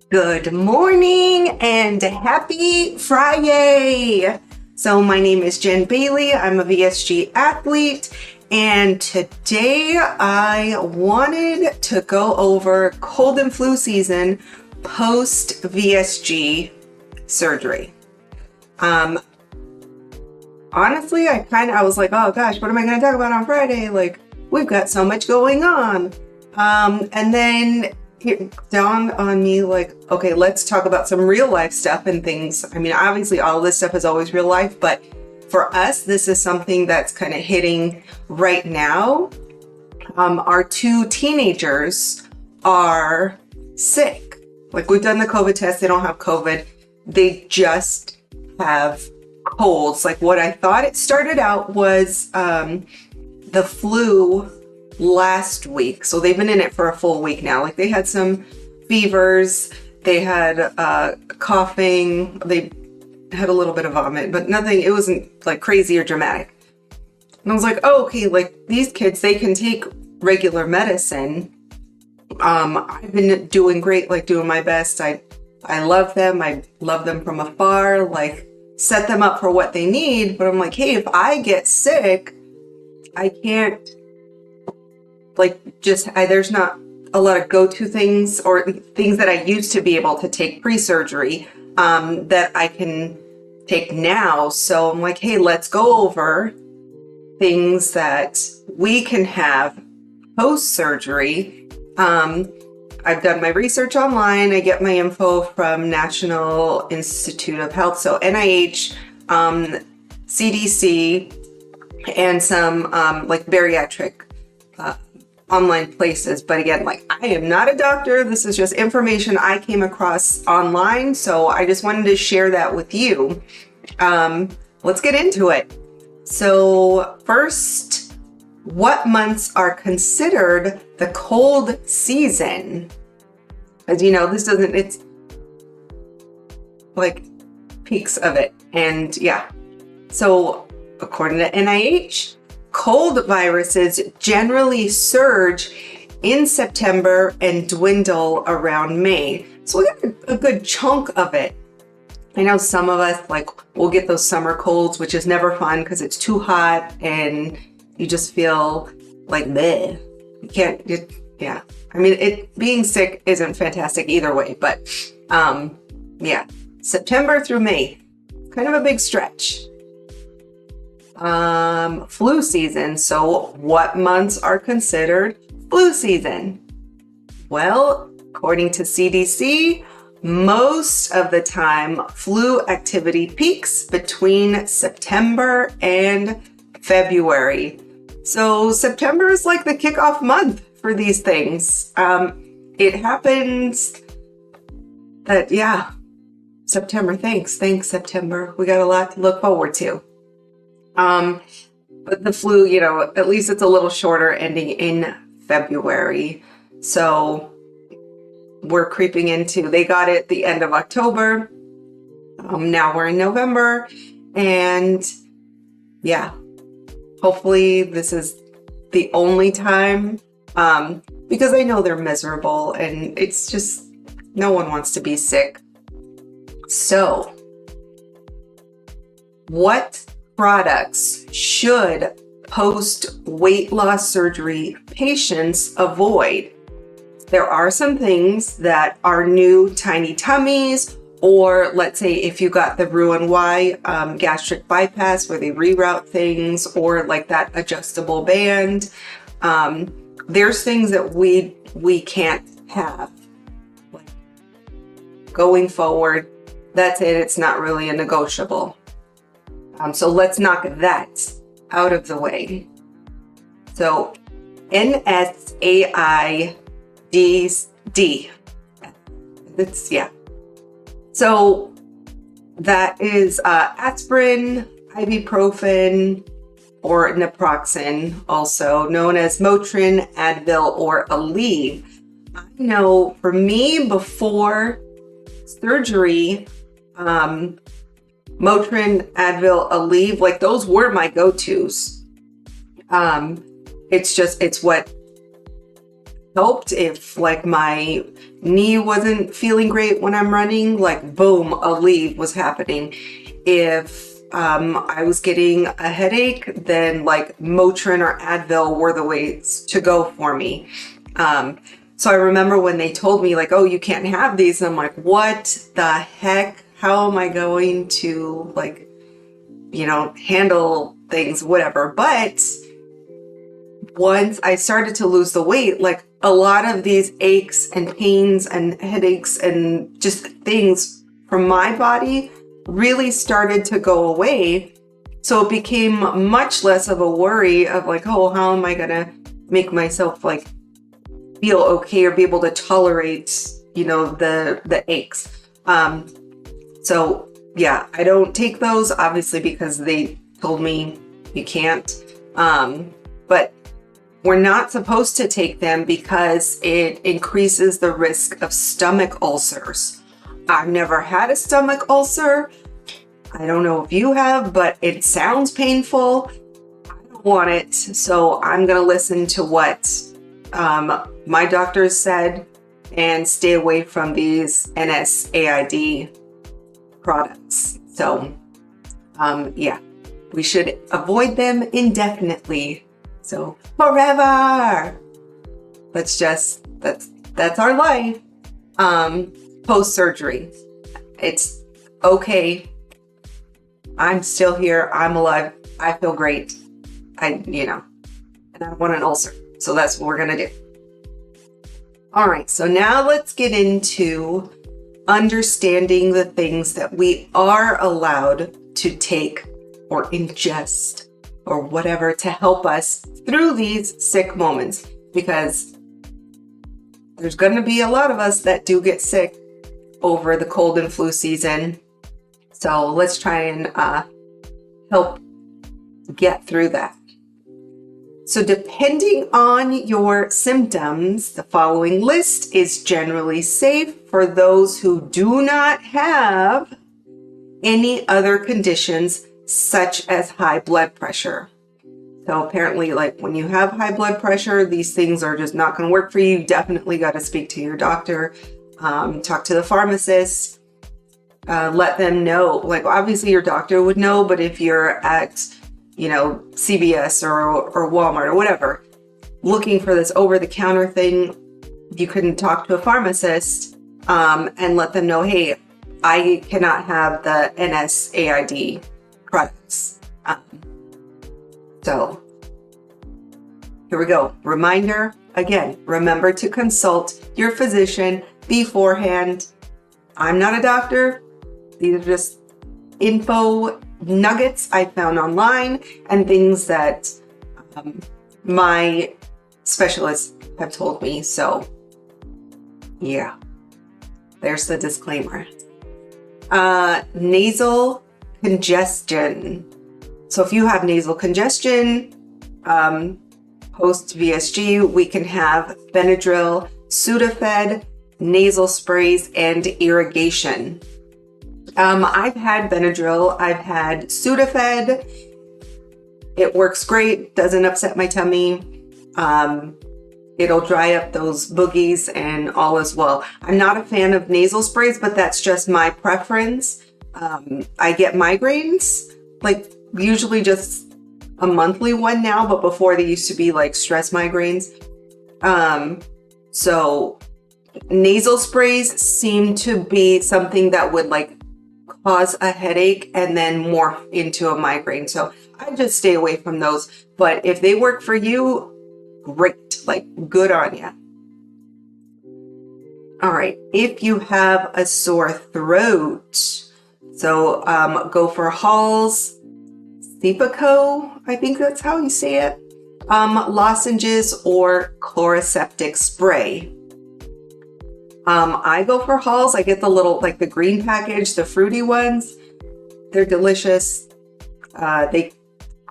Good morning and happy Friday. So my name is Jen Bailey. I'm a VSG athlete, and today I wanted to go over cold and flu season post VSG surgery. Honestly, I was like, oh gosh, what am I going to talk about on Friday? Like, we've got so much going on. And then it dawned on me like, okay, let's talk about some real life stuff and things. I mean, obviously all this stuff is always real life, but for us, this is something that's kind of hitting right now. Our two teenagers are sick. Like, we've done the COVID test. They don't have COVID. They just have colds. Like, what I thought it started out was the flu last week. So they've been in it for a full week now. Like, they had some fevers, they had coughing, they had a little bit of vomit, but nothing, it wasn't like crazy or dramatic. And I was like, oh, okay, like these kids, they can take regular medicine. I've been doing great, like doing my best. I love them. I love them from afar, like set them up for what they need. But I'm like, hey, if I get sick, I can't like there's not a lot of go-to things or things that I used to be able to take pre-surgery that I can take now. So I'm like, hey, let's go over things that we can have post-surgery. I've done my research online. I get my info from National Institute of Health, so NIH, CDC, and some like bariatric online places. But again, like, I am not a doctor. This is just information I came across online. So I just wanted to share that with you. Let's get into it. So first, what months are considered the cold season? As you know, it's like peaks of it. And yeah, so according to NIH, cold viruses generally surge in September and dwindle around May. So we got a good chunk of it. I know some of us, like, we'll get those summer colds, which is never fun because it's too hot and you just feel like bleh. You can't, yeah. I mean, being sick isn't fantastic either way, but yeah, September through May, kind of a big stretch. Flu season. So what months are considered flu season? Well, according to CDC, most of the time flu activity peaks between September and February. So September is like the kickoff month for these things. It happens that, yeah, September, thanks September. We got a lot to look forward to. But the flu, you know, at least it's a little shorter, ending in February. So we're creeping into, they got it the end of October. Now we're in November, and yeah, hopefully this is the only time, because I know they're miserable and it's just, no one wants to be sick. So what products should post-weight loss surgery patients avoid? There are some things that are new tiny tummies, or let's say if you got the Roux-en-Y gastric bypass where they reroute things, or like that adjustable band. There's things that we can't have. Like, going forward, that's it. It's not really a negotiable. So let's knock that out of the way. So NSAID. That's, yeah. So that is aspirin, ibuprofen, or naproxen, also known as Motrin, Advil, or Aleve. I know for me, before surgery, Motrin, Advil, Aleve, like those were my go-tos. It's what helped. If like my knee wasn't feeling great when I'm running, like boom, a leave was happening. If I was getting a headache, then like Motrin or Advil were the ways to go for me. So I remember when they told me like, oh, you can't have these. And I'm like, what the heck? How am I going to like, you know, handle things, whatever. But once I started to lose the weight, like a lot of these aches and pains and headaches and just things from my body really started to go away. So it became much less of a worry of like, oh, how am I gonna make myself like feel okay or be able to tolerate, you know, the aches. So yeah, I don't take those obviously because they told me you can't. But we're not supposed to take them because it increases the risk of stomach ulcers. I've never had a stomach ulcer. I don't know if you have, but it sounds painful. I don't want it, so I'm gonna listen to what my doctors said and stay away from these NSAID products. So yeah, we should avoid them indefinitely. So forever. That's our life. Post-surgery, it's okay. I'm still here. I'm alive. I feel great. You know, and I don't want an ulcer. So that's what we're gonna do. All right, so now let's get into understanding the things that we are allowed to take or ingest or whatever to help us through these sick moments, because there's gonna be a lot of us that do get sick over the cold and flu season. So let's try and help get through that. So depending on your symptoms, the following list is generally safe for those who do not have any other conditions such as high blood pressure. So apparently, like when you have high blood pressure, these things are just not going to work for you. You definitely got to speak to your doctor, talk to the pharmacist, let them know. Like obviously your doctor would know, but if you're at, you know, CVS or Walmart or whatever, looking for this over-the-counter thing, you can talk to a pharmacist and let them know, hey, I cannot have the NSAID products. So here we go. Reminder, again, remember to consult your physician beforehand. I'm not a doctor. These are just info nuggets I found online and things that my specialists have told me. So yeah, there's the disclaimer. Nasal congestion. So if you have nasal congestion, post-VSG, we can have Benadryl, Sudafed, nasal sprays, and irrigation. I've had Benadryl, I've had Sudafed. It works great, doesn't upset my tummy. It'll dry up those boogies and all as well. I'm not a fan of nasal sprays, but that's just my preference. I get migraines, like usually just a monthly one now, but before they used to be like stress migraines. So nasal sprays seem to be something that would like cause a headache and then morph into a migraine. So I just stay away from those. But if they work for you, great, like good on you. All right, if you have a sore throat, so go for Hall's Cipico, I think that's how you say it, lozenges or chloroseptic spray. I go for Hall's. I get the little, like the green package, the fruity ones. They're delicious. They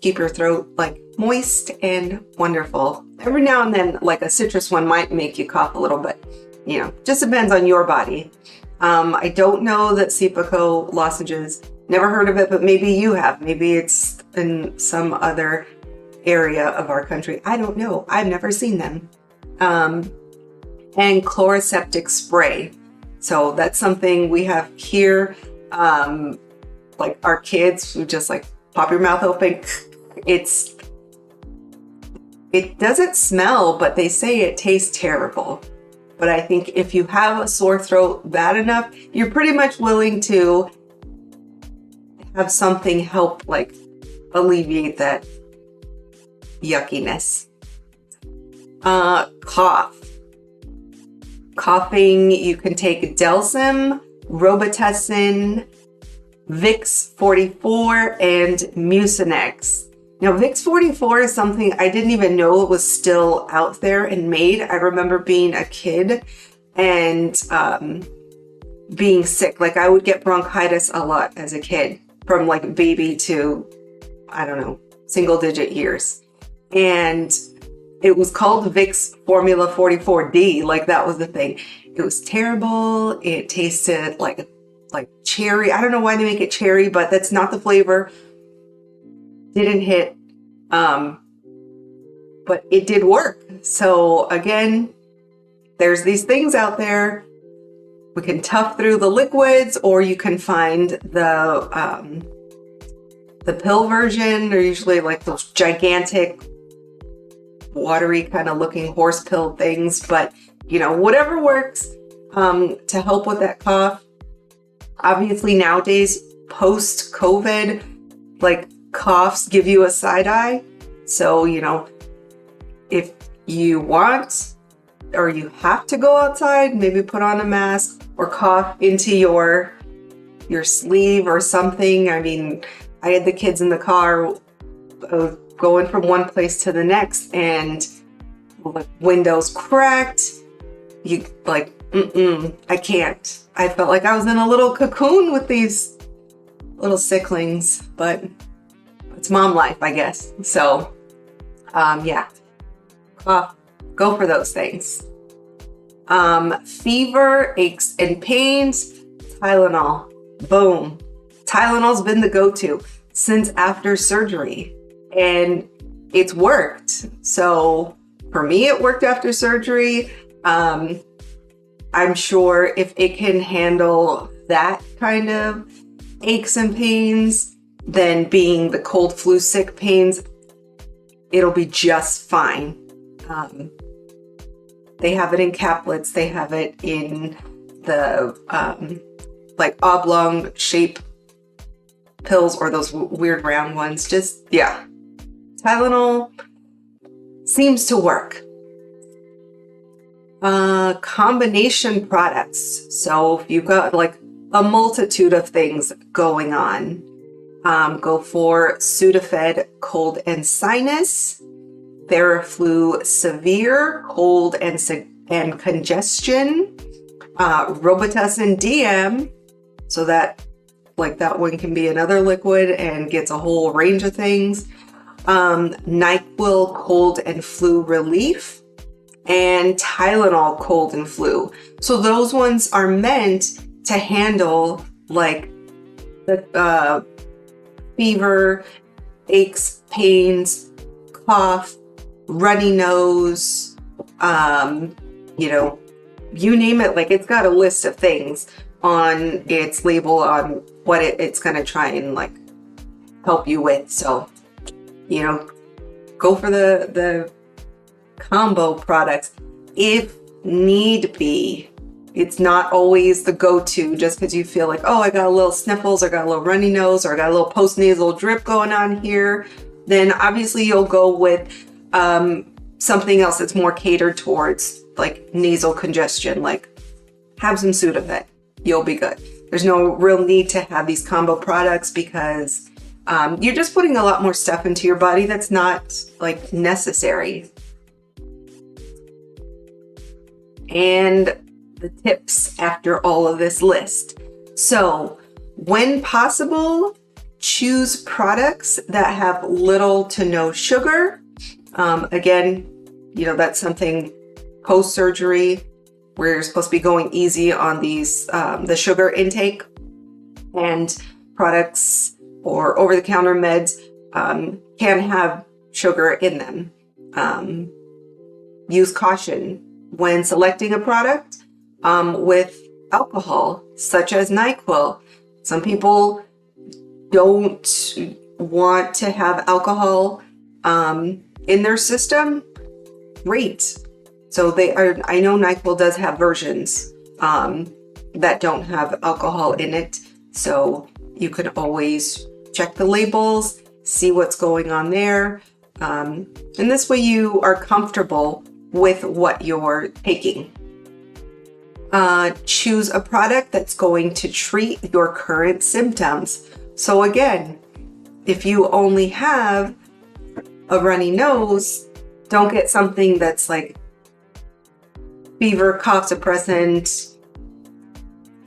keep your throat like moist and wonderful. Every now and then, like a citrus one might make you cough a little bit. You know, just depends on your body. I don't know that Cipico lozenges, never heard of it, but maybe you have. Maybe it's in some other area of our country. I don't know. I've never seen them. and chloroseptic spray. So that's something we have here. Like our kids who just like pop your mouth open. It doesn't smell, but they say it tastes terrible. But I think if you have a sore throat bad enough, you're pretty much willing to have something help like alleviate that yuckiness. Cough. Coughing, you can take Delsym, Robitussin, Vicks 44, and Mucinex. Now, Vicks 44 is something I didn't even know it was still out there and made. I remember being a kid and being sick. Like I would get bronchitis a lot as a kid from like baby to, I don't know, single digit years. And it was called Vicks Formula 44D. Like that was the thing. It was terrible. It tasted like cherry. I don't know why they make it cherry, but that's not the flavor. Didn't hit, but it did work. So again, there's these things out there. We can tough through the liquids, or you can find the pill version. They're usually like those gigantic, watery kind of looking horse pill things, but you know, whatever works to help with that cough. Obviously nowadays, post-COVID, like coughs give you a side eye. So, you know, if you want or you have to go outside, maybe put on a mask or cough into your sleeve or something. I mean, I had the kids in the car going from one place to the next and the windows cracked. You like, I can't. I felt like I was in a little cocoon with these little sicklings, but it's mom life, I guess. So, yeah, go for those things. Fever, aches and pains, Tylenol, boom. Tylenol's been the go-to since after surgery, and it's worked. So for me, it worked after surgery. I'm sure if it can handle that kind of aches and pains, then being the cold, flu, sick pains, it'll be just fine. They have it in caplets. They have it in the like oblong shape pills, or those weird round ones. Just, yeah. Tylenol seems to work. Combination products. So if you've got like a multitude of things going on, go for Sudafed cold and sinus, Theraflu severe cold and congestion, Robitussin DM, so that like that one can be another liquid and gets a whole range of things, NyQuil cold and flu relief, and Tylenol cold and flu. So those ones are meant to handle like the fever, aches, pains, cough, runny nose, you know, you name it. Like it's got a list of things on its label on what it's going to try and like help you with. So, you know, go for the combo products if need be. It's not always the go-to just because you feel like, oh, I got a little sniffles, or got a little runny nose, or I got a little post-nasal drip going on here. Then obviously you'll go with something else that's more catered towards like nasal congestion, like have some Sudafed, you'll be good. There's no real need to have these combo products because you're just putting a lot more stuff into your body that's not like necessary. And the tips after all of this list. So when possible, choose products that have little to no sugar. Again, you know, that's something post-surgery where you're supposed to be going easy on these, the sugar intake, and products or over-the-counter meds can have sugar in them. Use caution. when selecting a product with alcohol, such as NyQuil. Some people don't want to have alcohol in their system. Great. So I know NyQuil does have versions that don't have alcohol in it. So you can always check the labels, see what's going on there. And this way you are comfortable with what you're taking. Choose a product that's going to treat your current symptoms. So again, if you only have a runny nose, don't get something that's like fever, cough suppressant,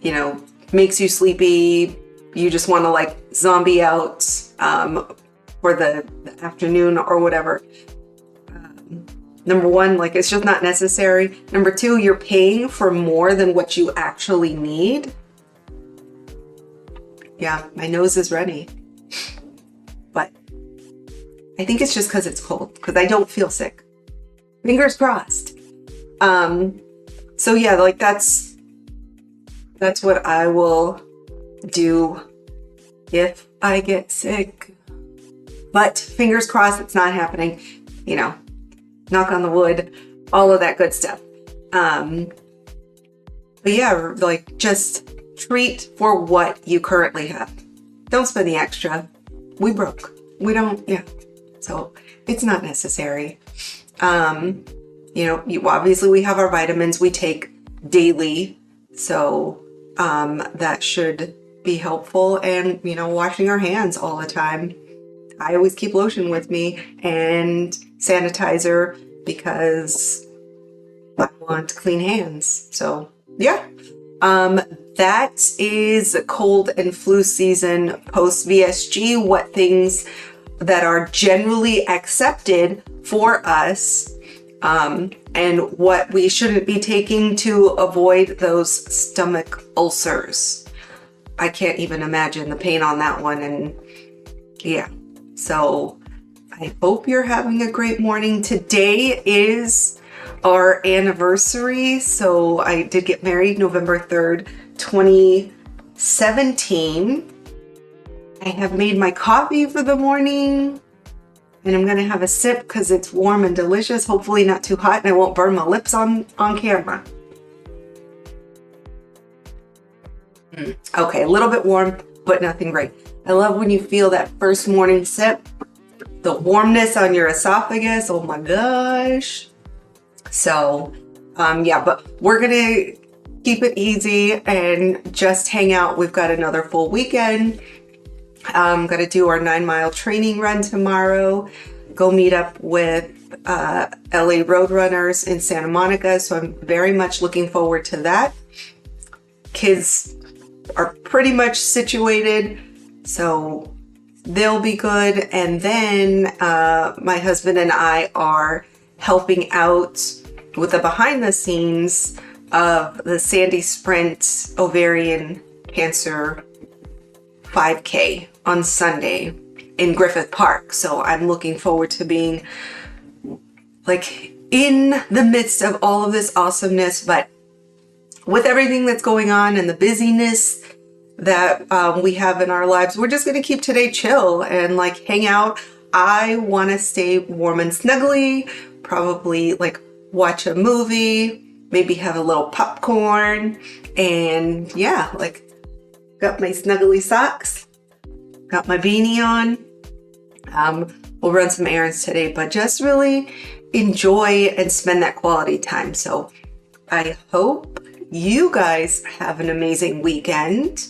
you know, makes you sleepy. You just want to like zombie out for the afternoon or whatever. Number one, like it's just not necessary. Number two, you're paying for more than what you actually need. Yeah, my nose is runny, but I think it's just because it's cold, because I don't feel sick. Fingers crossed. So yeah, like that's what I will do if I get sick. But fingers crossed it's not happening, you know, knock on the wood, all of that good stuff. But yeah, like just treat for what you currently have. Don't spend the extra. We broke. We don't, yeah. So it's not necessary. You know, obviously we have our vitamins we take daily. So that should be helpful. And, you know, washing our hands all the time. I always keep lotion with me and sanitizer because I want clean hands. So yeah, that is cold and flu season post-VSG, what things that are generally accepted for us, and what we shouldn't be taking to avoid those stomach ulcers. I can't even imagine the pain on that one. And yeah, so I hope you're having a great morning. Today is our anniversary. So I did get married November 3rd, 2017. I have made my coffee for the morning and I'm gonna have a sip because it's warm and delicious, hopefully not too hot, and I won't burn my lips on camera. Okay, a little bit warm, but nothing great. I love when you feel that first morning sip, the warmness on your esophagus, oh my gosh. So yeah, but we're gonna keep it easy and just hang out. We've got another full weekend. I'm gonna do our 9-mile training run tomorrow, go meet up with LA Roadrunners in Santa Monica. So I'm very much looking forward to that. Kids are pretty much situated, so they'll be good. And then my husband and I are helping out with the behind the scenes of the Sandy Sprint ovarian cancer 5K on Sunday in Griffith Park. So I'm looking forward to being like in the midst of all of this awesomeness, but with everything that's going on and the busyness that we have in our lives, we're just going to keep today chill and like hang out. I want to stay warm and snuggly, probably like watch a movie, maybe have a little popcorn, and yeah, like got my snuggly socks, got my beanie on. We'll run some errands today, but just really enjoy and spend that quality time. So I hope you guys have an amazing weekend.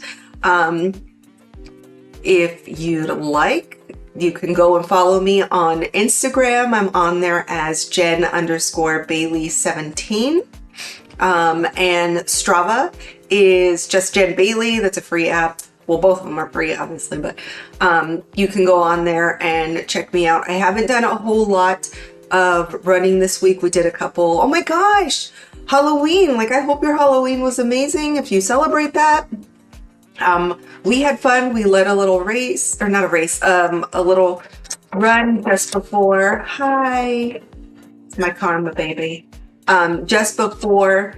If you'd like, you can go and follow me on Instagram. I'm on there as Jen_Bailey17. And Strava is just Jen Bailey. That's a free app. Well, both of them are free, obviously, but you can go on there and check me out. I haven't done a whole lot of running this week. We did a couple. Oh my gosh, Halloween. Like, I hope your Halloween was amazing if you celebrate that. We had fun. We led a little race, or not a race, a little run just before. Hi, it's my karma baby. just before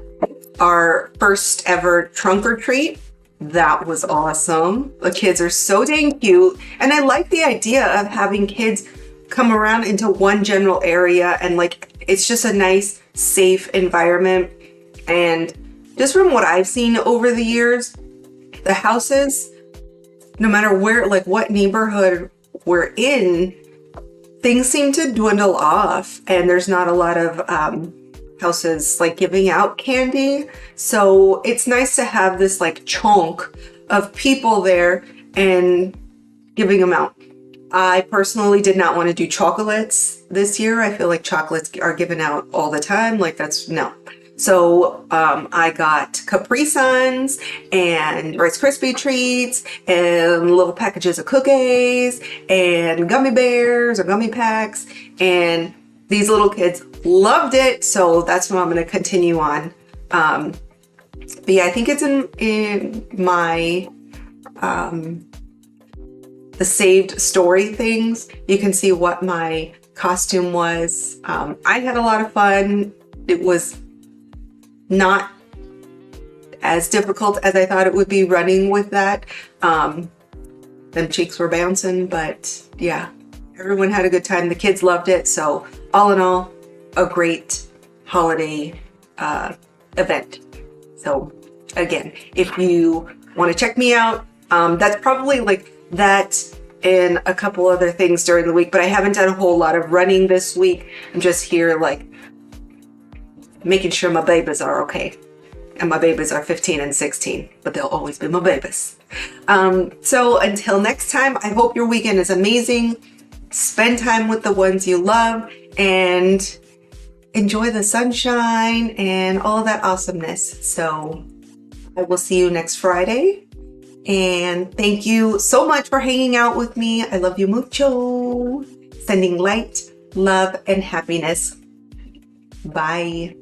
our first ever trunk or treat. That was awesome. The kids are so dang cute. And I like the idea of having kids come around into one general area, and like, it's just a nice, safe environment. And just from what I've seen over the years, the houses, no matter where, like what neighborhood we're in, things seem to dwindle off, and there's not a lot of houses like giving out candy. So it's nice to have this like chunk of people there and giving them out. I personally did not want to do chocolates this year. I feel like chocolates are given out all the time. Like, that's no. So I got Capri Suns and Rice Krispie treats and little packages of cookies and gummy bears or gummy packs, and these little kids loved it. So that's what I'm going to continue on. But yeah, I think it's in my the saved story things. You can see what my costume was. I had a lot of fun. It was not as difficult as I thought it would be running with that. Them cheeks were bouncing, but yeah, everyone had a good time. The kids loved it. So all in all, a great holiday event. So again, if you want to check me out, that's probably like that and a couple other things during the week, but I haven't done a whole lot of running this week. I'm just here like making sure my babies are okay. And my babies are 15 and 16, but they'll always be my babies. So until next time, I hope your weekend is amazing. Spend time with the ones you love and enjoy the sunshine and all that awesomeness. So I will see you next Friday. And thank you so much for hanging out with me. I love you mucho. Sending light, love, and happiness. Bye.